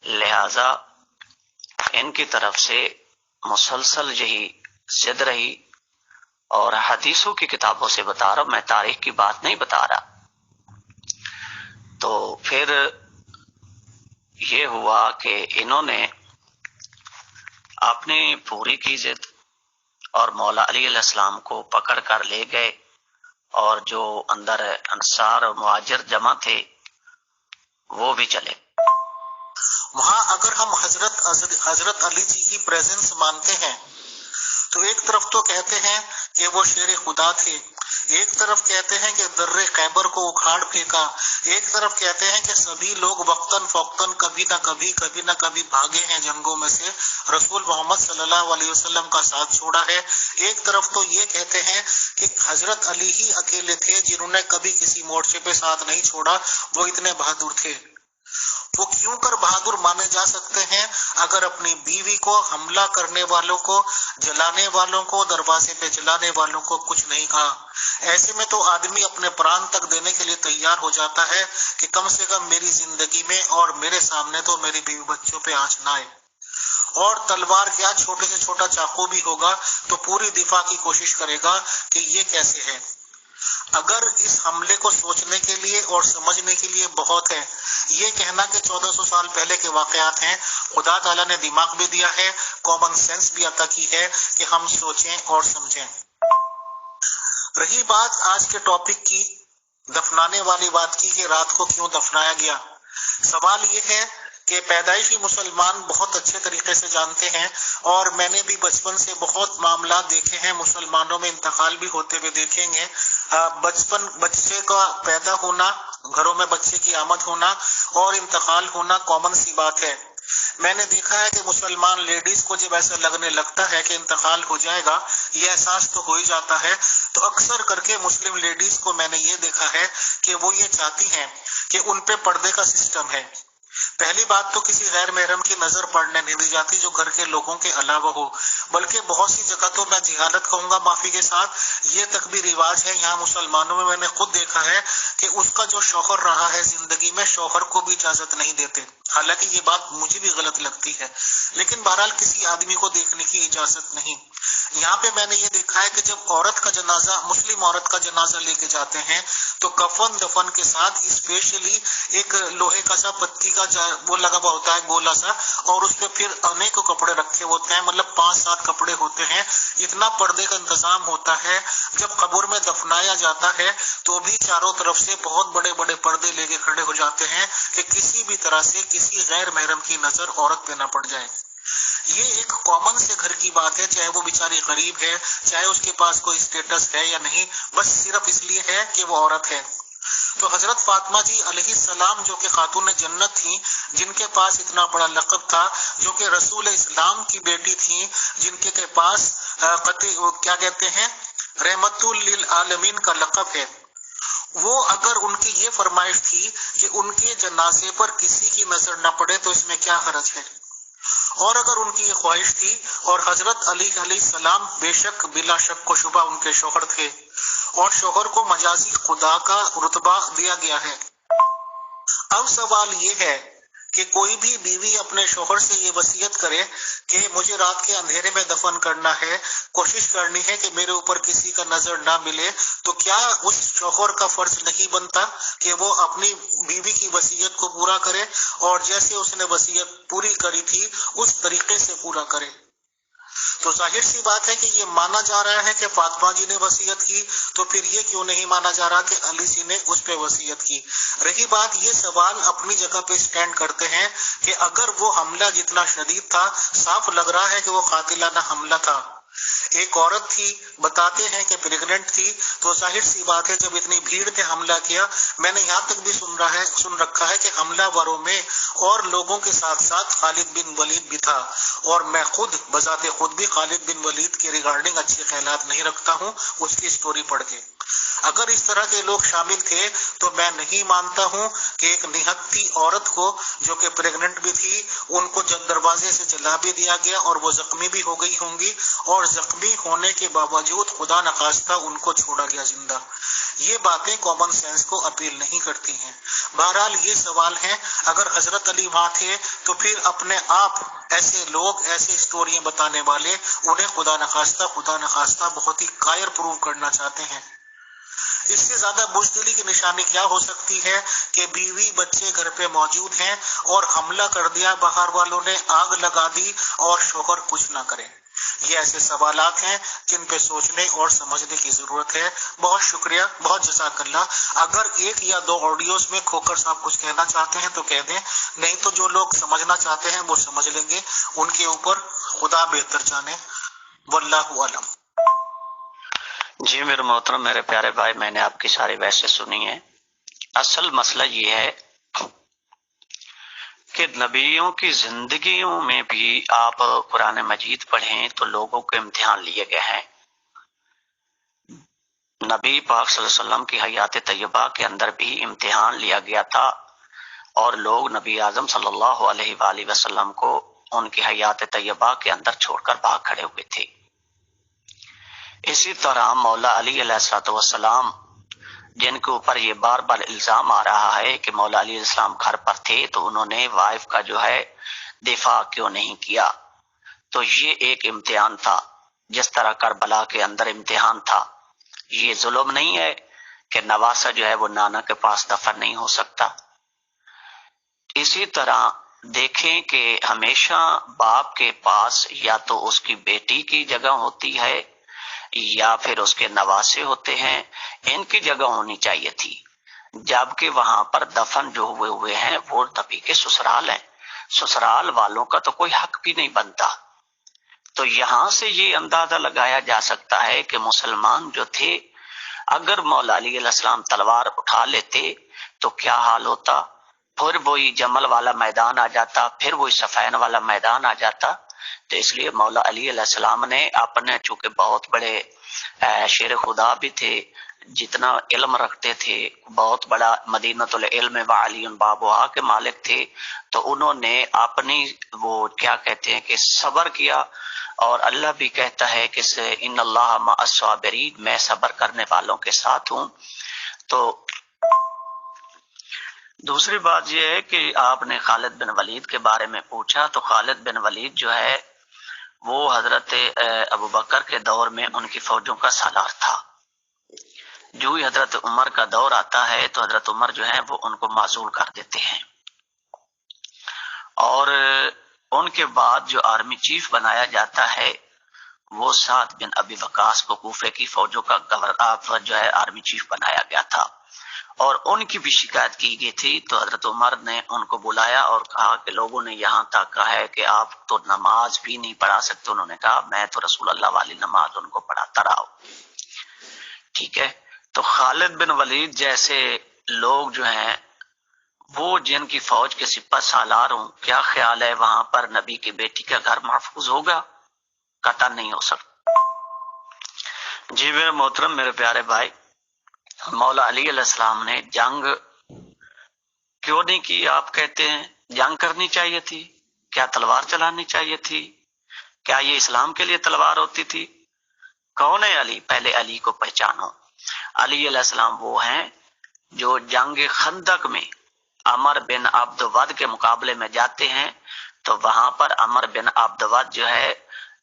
S2: لہذا ان کی طرف سے مسلسل یہی ضد رہی، اور حدیثوں کی کتابوں سے بتا رہا ہوں، میں تاریخ کی بات نہیں بتا رہا. تو پھر یہ ہوا کہ انہوں نے آپ نے پوری کی ضد اور مولا علی علیہ السلام کو پکڑ کر لے گئے، اور جو اندر انصار اور مہاجر جمع تھے وہ بھی چلے۔
S1: وہاں اگر ہم حضرت علی جی کی پریزنس مانتے ہیں تو ایک طرف تو کہتے ہیں کہ وہ شیر خدا تھے، ایک طرف کہتے ہیں کہ در خیبر کو اکھاڑ پھینکا، ایک طرف کہتے ہیں کہ سبھی لوگ وقتاً فوقتاً کبھی نہ کبھی بھاگے ہیں جنگوں میں سے، رسول محمد صلی اللہ علیہ وسلم کا ساتھ چھوڑا ہے۔ ایک طرف تو یہ کہتے ہیں کہ حضرت علی ہی اکیلے تھے جنہوں نے کبھی کسی مورچے پہ ساتھ نہیں چھوڑا، وہ اتنے بہادر تھے۔ وہ کیوں کر بہادر مانے جا سکتے ہیں اگر اپنی بیوی کو، حملہ کرنے والوں کو، جلانے والوں کو، دروازے پہ جلانے والوں کو کچھ نہیں کہا؟ ایسے میں تو آدمی اپنے پران تک دینے کے لیے تیار ہو جاتا ہے کہ کم سے کم میری زندگی میں اور میرے سامنے تو میری بیوی بچوں پہ آنچ نہ آئے، اور تلوار کیا چھوٹے سے چھوٹا چاقو بھی ہوگا تو پوری دفاع کی کوشش کرے گا کہ یہ کیسے ہے۔ اگر اس حملے کو سوچنے کے لیے اور سمجھنے کے لیے بہت ہے، یہ کہنا کہ 1400 سال پہلے کے واقعات ہیں، خدا تعالیٰ نے دماغ بھی دیا ہے، کامن سینس بھی عطا کی ہے کہ ہم سوچیں اور سمجھیں۔ رہی بات آج کے ٹاپک کی، دفنانے والی بات کی کہ رات کو کیوں دفنایا گیا، سوال یہ ہے کہ پیدائشی مسلمان بہت اچھے طریقے سے جانتے ہیں، اور میں نے بھی بچپن سے بہت معاملات دیکھے ہیں، مسلمانوں میں انتقال بھی ہوتے ہوئے دیکھیں گے۔ بچے کا پیدا ہونا، گھروں میں بچے کی آمد ہونا اور انتقال ہونا کامن سی بات ہے۔ میں نے دیکھا ہے کہ مسلمان لیڈیز کو جب ایسا لگنے لگتا ہے کہ انتقال ہو جائے گا، یہ احساس تو ہو ہی جاتا ہے، تو اکثر کر کے مسلم لیڈیز کو میں نے یہ دیکھا ہے کہ وہ یہ چاہتی ہیں کہ ان پہ پردے کا سسٹم ہے۔ پہلی بات تو کسی غیر محرم کی نظر پڑنے نہیں دی جاتی جو گھر کے لوگوں کے علاوہ ہو، بلکہ بہت سی جگہ تو میں جہالت کہوں گا معافی کے ساتھ، یہ تک بھی رواج ہے یہاں مسلمانوں میں نے خود دیکھا ہے کہ اس کا جو شوہر رہا ہے زندگی میں، شوہر کو بھی اجازت نہیں دیتے، حالانکہ یہ بات مجھے بھی غلط لگتی ہے، لیکن بہرحال کسی آدمی کو دیکھنے کی اجازت نہیں۔ یہاں پہ میں نے یہ دیکھا ہے کہ جب عورت کا جنازہ، مسلم عورت کا جنازہ لے کے جاتے ہیں تو کفن دفن کے ساتھ اسپیشلی ایک لوہے کا سا پتی کا وہ لگا ہوا ہوتا ہے گولا سا، اور اس پہ پھر انیک کپڑے رکھے ہوتے ہیں، مطلب 5-7 کپڑے ہوتے ہیں، اتنا پردے کا انتظام ہوتا ہے۔ جب قبر میں دفنایا جاتا ہے تو بھی چاروں طرف سے بہت بڑے بڑے پردے لے کے کھڑے ہو جاتے ہیں کہ کسی بھی طرح سے کسی غیر محرم کی نظر عورت پہ نہ پڑ جائے۔ یہ ایک کامن سے گھر کی بات ہے، چاہے وہ بیچاری غریب ہے، چاہے اس کے پاس کوئی اسٹیٹس ہے یا نہیں، بس صرف اس لیے ہے کہ وہ عورت ہے۔ تو حضرت فاطمہ جی علیہ السلام جو کہ خاتون جنت تھیں، جن کے پاس اتنا بڑا لقب تھا، جو کہ رسول اسلام کی بیٹی تھیں، جن کے پاس کیا کہتے ہیں رحمت للعالمین کا لقب ہے، وہ اگر ان کی یہ فرمائش تھی کہ ان کے جنازے پر کسی کی نظر نہ پڑے تو اس میں کیا حرج ہے، اور اگر ان کی یہ خواہش تھی، اور حضرت علی علیہ السلام بے شک بلا شک و شبہ ان کے شوہر تھے، اور شوہر کو مجازی خدا کا رتبہ دیا گیا ہے۔ اب سوال یہ ہے کہ کوئی بھی بیوی اپنے شوہر سے یہ وصیت کرے کہ مجھے رات کے اندھیرے میں دفن کرنا ہے، کوشش کرنی ہے کہ میرے اوپر کسی کا نظر نہ ملے، تو کیا اس شوہر کا فرض نہیں بنتا کہ وہ اپنی بیوی کی وصیت کو پورا کرے، اور جیسے اس نے وصیت پوری کری تھی اس طریقے سے پورا کرے؟ تو ظاہر سی بات ہے کہ یہ مانا جا رہا ہے کہ فاطمہ جی نے وصیت کی، تو پھر یہ کیوں نہیں مانا جا رہا کہ علی جی نے اس پہ وصیت کی؟ رہی بات، یہ سوال اپنی جگہ پہ سٹینڈ کرتے ہیں کہ اگر وہ حملہ جتنا شدید تھا، صاف لگ رہا ہے کہ وہ قاتلانہ حملہ تھا، ایک عورت تھی، بتاتے ہیں کہ پریگننٹ تھی، تو ظاہر سی بات ہے جب اتنی بھیڑ نے حملہ کیا، میں نے یہاں تک بھی سن رکھا ہے کہ حملہ وروں میں اور لوگوں کے ساتھ ساتھ خالد بن ولید بھی تھا، اور میں خود بذات خود بھی خالد بن ولید کے ریگارڈنگ اچھے خیالات نہیں رکھتا ہوں اس کی سٹوری پڑھ کے۔ اگر اس طرح کے لوگ شامل تھے تو میں نہیں مانتا ہوں کہ ایک نہتی عورت کو جو کہ پریگننٹ بھی تھی، ان کو جب دروازے سے جلا بھی دیا گیا اور وہ زخمی بھی ہو گئی ہوں گی، اور زخمی ہونے کے باوجود خدا نخواستہ ان کو چھوڑا گیا زندہ۔ یہ باتیں کامن سینس کو اپیل نہیں کرتی ہیں۔ بہرحال یہ سوال ہے، اگر حضرت علی وہاں تھے تو پھر اپنے آپ ایسے لوگ، ایسے سٹوریاں بتانے والے، انہیں خدا نخواستہ بہت ہی قائر پروو کرنا چاہتے ہیں۔ اس سے زیادہ بزدلی کی نشانی کیا ہو سکتی ہے کہ بیوی بچے گھر پہ موجود ہیں اور حملہ کر دیا، باہر والوں نے آگ لگا دی اور شوہر کچھ نہ کرے۔ یہ ایسے سوالات ہیں جن پہ سوچنے اور سمجھنے کی ضرورت ہے۔ بہت شکریہ، بہت جزاک اللہ۔ اگر ایک یا دو آڈیوز میں کھوکر صاحب کچھ کہنا چاہتے ہیں تو کہہ دیں، نہیں تو جو لوگ سمجھنا چاہتے ہیں وہ سمجھ لیں گے، ان کے اوپر خدا بہتر جانے، واللہ اعلم۔
S2: جی میرے محترم، میرے پیارے بھائی، میں نے آپ کی ساری بحثیں سنی ہے۔ اصل مسئلہ یہ ہے کہ نبیوں کی زندگیوں میں بھی آپ قرآن مجید پڑھیں تو لوگوں کے امتحان لیے گئے ہیں۔ نبی پاک صلی اللہ علیہ وسلم کی حیات طیبہ کے اندر بھی امتحان لیا گیا تھا، اور لوگ نبی اعظم صلی اللہ علیہ وآلہ وسلم کو ان کی حیات طیبہ کے اندر چھوڑ کر بھاگ کھڑے ہوئے تھے۔ اسی طرح مولا علی علیہ السلام، جن کے اوپر یہ بار بار الزام آ رہا ہے کہ مولا علی علیہ السلام گھر پر تھے تو انہوں نے وائف کا جو ہے دفاع کیوں نہیں کیا، تو یہ ایک امتحان تھا، جس طرح کربلا کے اندر امتحان تھا۔ یہ ظلم نہیں ہے کہ نواسہ جو ہے وہ نانا کے پاس دفن نہیں ہو سکتا؟ اسی طرح دیکھیں کہ ہمیشہ باپ کے پاس یا تو اس کی بیٹی کی جگہ ہوتی ہے یا پھر اس کے نواسے ہوتے ہیں، ان کی جگہ ہونی چاہیے تھی، جبکہ وہاں پر دفن جو ہوئے ہیں وہ نبی کے سسرال ہیں، سسرال والوں کا تو کوئی حق بھی نہیں بنتا۔ تو یہاں سے یہ اندازہ لگایا جا سکتا ہے کہ مسلمان جو تھے، اگر مولا علی علیہ السلام تلوار اٹھا لیتے تو کیا حال ہوتا، پھر وہی جمل والا میدان آ جاتا، پھر وہی صفین والا میدان آ جاتا۔ تو اس لیے مولا علی علیہ السلام نے اپنے، چونکہ بہت بڑے شیر خدا بھی تھے، جتنا علم رکھتے تھے، بہت بڑا مدینۃ العلم وعلی بابوہا کے مالک تھے، تو انہوں نے اپنی وہ کیا کہتے ہیں کہ صبر کیا، اور اللہ بھی کہتا ہے کہ ان اللہ مع الصابرین، میں صبر کرنے والوں کے ساتھ ہوں۔ تو دوسری بات یہ ہے کہ آپ نے خالد بن ولید کے بارے میں پوچھا، تو خالد بن ولید جو ہے وہ حضرت ابوبکر کے دور میں ان کی فوجوں کا سالار تھا۔ جو ہی حضرت عمر کا دور آتا ہے تو حضرت عمر جو ہے وہ ان کو معزول کر دیتے ہیں، اور ان کے بعد جو آرمی چیف بنایا جاتا ہے وہ سعد بن ابی وقاص کو کوفے کی فوجوں کا گورنر جو ہے آرمی چیف بنایا گیا تھا، اور ان کی بھی شکایت کی گئی تھی۔ تو حضرت عمر نے ان کو بلایا اور کہا کہ لوگوں نے یہاں تک کہا ہے کہ آپ تو نماز بھی نہیں پڑھا سکتے۔ انہوں نے کہا میں تو رسول اللہ والی نماز ان کو پڑھاتا رہا ہوں۔ ٹھیک ہے، تو خالد بن ولید جیسے لوگ جو ہیں وہ جن کی فوج کے سپہ سالار ہوں، کیا خیال ہے وہاں پر نبی کی بیٹی کا گھر محفوظ ہوگا؟ قطعا نہیں ہو سکتا۔ جی میرے محترم، میرے پیارے بھائی، مولا علی علیہ السلام نے جنگ کیوں نہیں کی؟ آپ کہتے ہیں جنگ کرنی چاہیے تھی، کیا تلوار چلانی چاہیے تھی؟ کیا یہ اسلام کے لیے تلوار ہوتی تھی؟ کون ہے علی؟ پہلے علی کو پہچانو۔ علی علیہ السلام وہ ہیں جو جنگ خندق میں عمر بن عبد ود کے مقابلے میں جاتے ہیں، تو وہاں پر عمر بن عبد ود جو ہے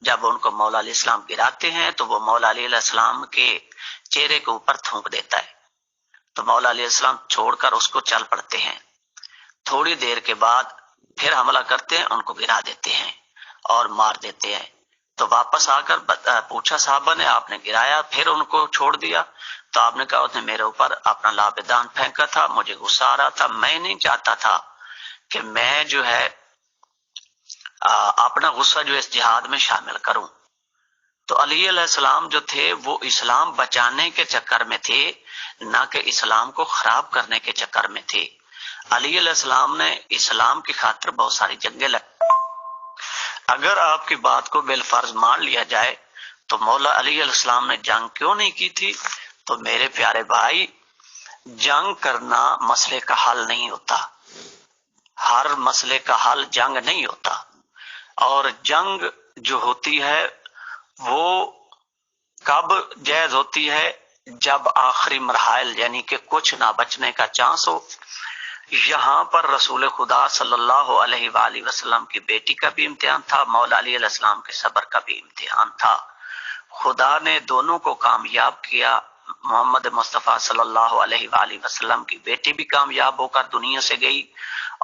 S2: جب ان کو مولا علیہ السلام گراتے ہیں تو وہ مولا علیہ السلام کے چہرے کے اوپر تھونک دیتا ہے، تو مولا علیہ السلام چھوڑ کر اس کو چل پڑتے ہیں۔ تھوڑی دیر کے بعد پھر حملہ کرتے ہیں، ان کو گرا دیتے ہیں اور مار دیتے ہیں۔ تو واپس آ کر پوچھا صحابہ نے، آپ نے گرایا پھر ان کو چھوڑ دیا؟ تو آپ نے کہا اس نے میرے اوپر اپنا لابدان پھینکا تھا، مجھے غصہ آ رہا تھا، میں نہیں چاہتا تھا کہ میں جو ہے اپنا غصہ جو اس جہاد میں شامل کروں۔ تو علی علیہ السلام جو تھے وہ اسلام بچانے کے چکر میں تھے، نہ کہ اسلام کو خراب کرنے کے چکر میں تھے۔ علی علیہ السلام نے اسلام کی خاطر بہت ساری جنگیں لڑی۔ اگر آپ کی بات کو بالفرض مان لیا جائے تو مولا علی علیہ السلام نے جنگ کیوں نہیں کی تھی؟ تو میرے پیارے بھائی، جنگ کرنا مسئلے کا حل نہیں ہوتا، ہر مسئلے کا حل جنگ نہیں ہوتا، اور جنگ جو ہوتی ہے وہ کب جائز ہوتی ہے؟ جب آخری مراحل یعنی کہ کچھ نہ بچنے کا چانس ہو۔ یہاں پر رسول خدا صلی اللہ علیہ وآلہ وسلم کی بیٹی کا بھی امتحان تھا، مولا علی علیہ السلام کے صبر کا بھی امتحان تھا۔ خدا نے دونوں کو کامیاب کیا، محمد مصطفیٰ صلی اللہ علیہ وآلہ وسلم کی بیٹی بھی کامیاب ہو کر دنیا سے گئی،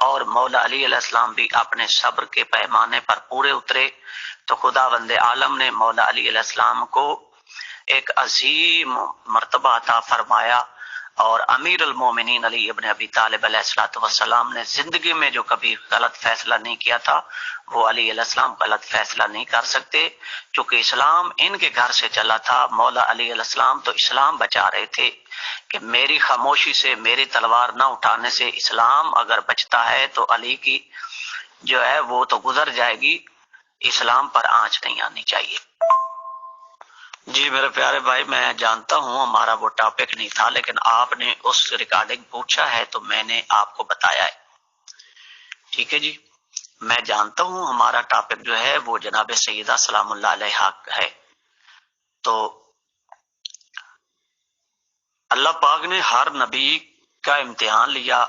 S2: اور مولا علی علیہ السلام بھی اپنے صبر کے پیمانے پر پورے اترے، تو خداوند عالم نے مولا علی علیہ السلام کو ایک عظیم مرتبہ عطا فرمایا، اور امیر المومنین علی ابن ابی طالب علیہ الصلوۃ والسلام نے زندگی میں جو کبھی غلط فیصلہ نہیں کیا تھا، وہ علی علیہ السلام غلط فیصلہ نہیں کر سکتے، چونکہ اسلام ان کے گھر سے چلا تھا۔ مولا علی علیہ السلام تو اسلام بچا رہے تھے کہ میری خاموشی سے، میری تلوار نہ اٹھانے سے اسلام اگر بچتا ہے تو علی کی جو ہے وہ تو گزر جائے گی، اسلام پر آنچ نہیں آنی چاہیے۔ جی میرے پیارے بھائی، میں جانتا ہوں ہمارا وہ ٹاپک نہیں تھا، لیکن آپ نے اس ریکارڈنگ پوچھا ہے تو میں نے آپ کو بتایا ہے، ٹھیک ہے جی۔ میں جانتا ہوں ہمارا ٹاپک جو ہے وہ جناب سیدہ سلام اللہ علیہا ہے، تو اللہ پاک نے ہر نبی کا امتحان لیا،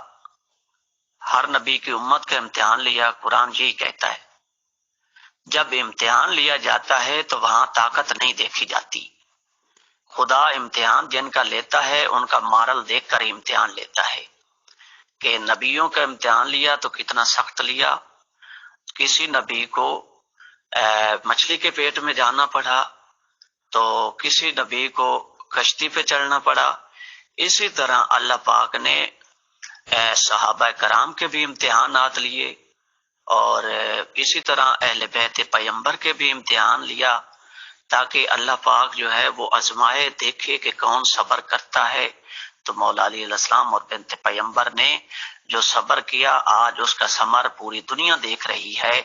S2: ہر نبی کی امت کا امتحان لیا۔ قرآن یہی کہتا ہے جب امتحان لیا جاتا ہے تو وہاں طاقت نہیں دیکھی جاتی۔ خدا امتحان جن کا لیتا ہے ان کا مارل دیکھ کر امتحان لیتا ہے، کہ نبیوں کا امتحان لیا تو کتنا سخت لیا۔ کسی نبی کو مچھلی کے پیٹ میں جانا پڑا، تو کسی نبی کو کشتی پہ چڑھنا پڑا۔ اسی طرح اللہ پاک نے صحابہ کرام کے بھی امتحانات لیے، اور اسی طرح اہل بیت پیغمبر کے بھی امتحان لیا، تاکہ اللہ پاک جو ہے وہ آزمائے، دیکھے کہ کون صبر کرتا ہے۔ تو مولا علی علیہ السلام اور بنت پیغمبر نے جو صبر کیا، آج اس کا ثمر پوری دنیا دیکھ رہی ہے،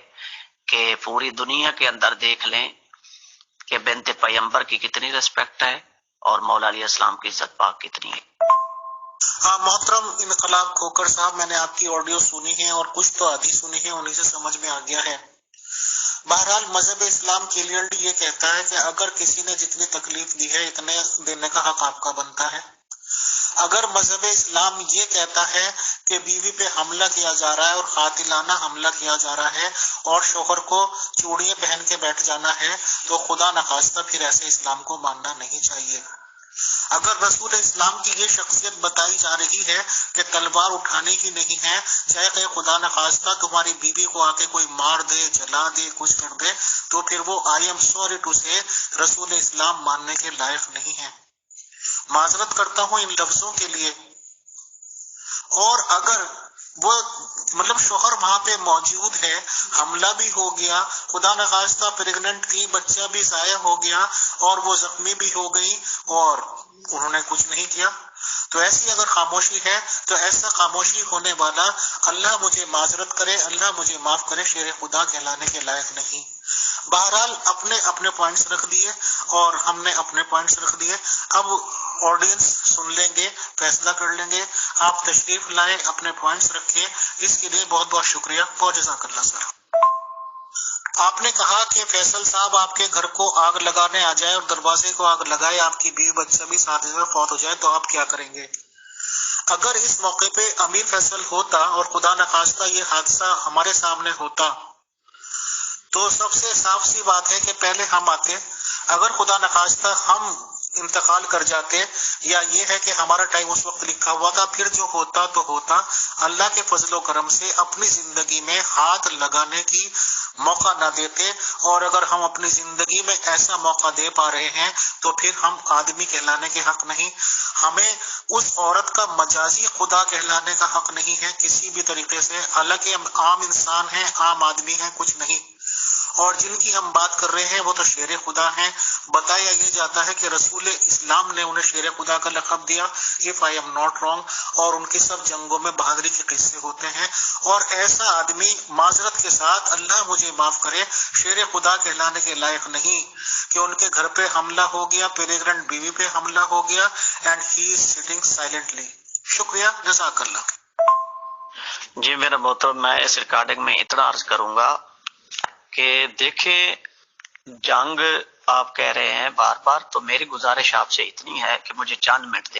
S2: کہ پوری دنیا کے اندر دیکھ لیں کہ بنت پیغمبر کی کتنی ریسپیکٹ ہے اور مولا علیہ السلام کی عزت پاک کتنی ہے۔
S1: محترم انقلاب کھوکر صاحب، میں نے آپ کی آڈیو سنی ہے اور کچھ تو آدھی سنی ہے، انہیں سے سمجھ میں آ گیا ہے۔ بہرحال مذہب اسلام کلیئرلی یہ کہتا ہے کہ اگر کسی نے جتنی تکلیف دی ہے اتنے دینے کا حق آپ کا بنتا ہے۔ اگر مذہب اسلام یہ کہتا ہے کہ بیوی پہ حملہ کیا جا رہا ہے اور قاتلانہ حملہ کیا جا رہا ہے اور شوہر کو چوڑیاں پہن کے بیٹھ جانا ہے، تو خدا نخواستہ پھر ایسے اسلام کو ماننا نہیں چاہیے۔ اگر رسول اسلام کی یہ شخصیت بتائی جا رہی ہے کہ تلوار اٹھانے کی نہیں ہے، چاہے کہ خدا نخواستہ تمہاری بیوی کو آ کے کوئی مار دے، جلا دے، کچھ کر دے، تو پھر وہ آئی ایم سوری ٹو سے رسول اسلام ماننے کے لائق نہیں ہے۔ معذرت کرتا ہوں ان لفظوں کے لیے۔ اور اگر وہ شوہر وہاں پہ موجود ہے، حملہ بھی ہو گیا، خدا نخواستہ پریگننٹ تھی، بچہ بھی ضائع ہو گیا اور وہ زخمی بھی ہو گئی اور انہوں نے کچھ نہیں کیا، تو ایسی اگر خاموشی ہے تو ایسا خاموشی ہونے والا، اللہ مجھے معذرت کرے، اللہ مجھے معاف کرے، شیر خدا کہلانے کے لائق نہیں۔ بہرحال اپنے اپنے پوائنٹس رکھ دیے اور ہم نے اپنے پوائنٹس رکھ دیے۔ اب آڈینس سن لیں گے، فیصلہ کر لیں گے۔ آپ تشریف لائے، اپنے پوائنٹس رکھے، اس کے لیے بہت بہت شکریہ، بہت جزاک اللہ سر۔ آپ نے کہا کہ فیصل صاحب آپ کے گھر کو آگ لگانے آ جائے اور دروازے کو آگ لگائے، آپ کی بیوی بچہ بھی ساتھ میں فوت ہو جائے، تو آپ کیا کریں گے؟ اگر اس موقع پہ امیر فیصل ہوتا اور خدا نخواستہ یہ حادثہ ہمارے سامنے ہوتا، تو سب سے صاف سی بات ہے کہ پہلے ہم آتے۔ اگر خدا نخواستہ ہم انتقال کر جاتے، یا یہ ہے کہ ہمارا ٹائم اس وقت لکھا ہوا تھا، پھر جو ہوتا تو ہوتا، اللہ کے فضل و کرم سے اپنی زندگی میں ہاتھ لگانے کی موقع نہ دیتے، اور اگر ہم اپنی زندگی میں ایسا موقع دے پا رہے ہیں تو پھر ہم آدمی کہلانے کے حق نہیں، ہمیں اس عورت کا مجازی خدا کہلانے کا حق نہیں ہے کسی بھی طریقے سے، حالانکہ ہم عام انسان ہیں، عام آدمی ہیں، کچھ نہیں۔ اور جن کی ہم بات کر رہے ہیں وہ تو شیر خدا ہیں۔ بتایا یہ جاتا ہے کہ رسول اسلام نے انہیں شیر خدا کا لقب دیا، if I am not wrong، اور ان کی سب جنگوں میں بہادری کے قصے ہوتے ہیں۔ اور ایسا آدمی معذرت کے ساتھ، اللہ مجھے معاف کرے، شیر خدا کہلانے کے لائق نہیں کہ ان کے گھر پہ حملہ ہو گیا، پیریگرنٹ بیوی پہ حملہ ہو گیا، and he is sitting silently. شکریہ، جزاک اللہ۔
S2: جی میرا محترم، میں اس ریکارڈنگ میں اتنا عرض کروں گا کہ دیکھیں، جنگ آپ کہہ رہے ہیں بار بار، تو میری گزارش آپ سے اتنی ہے کہ مجھے چند منٹ دیں۔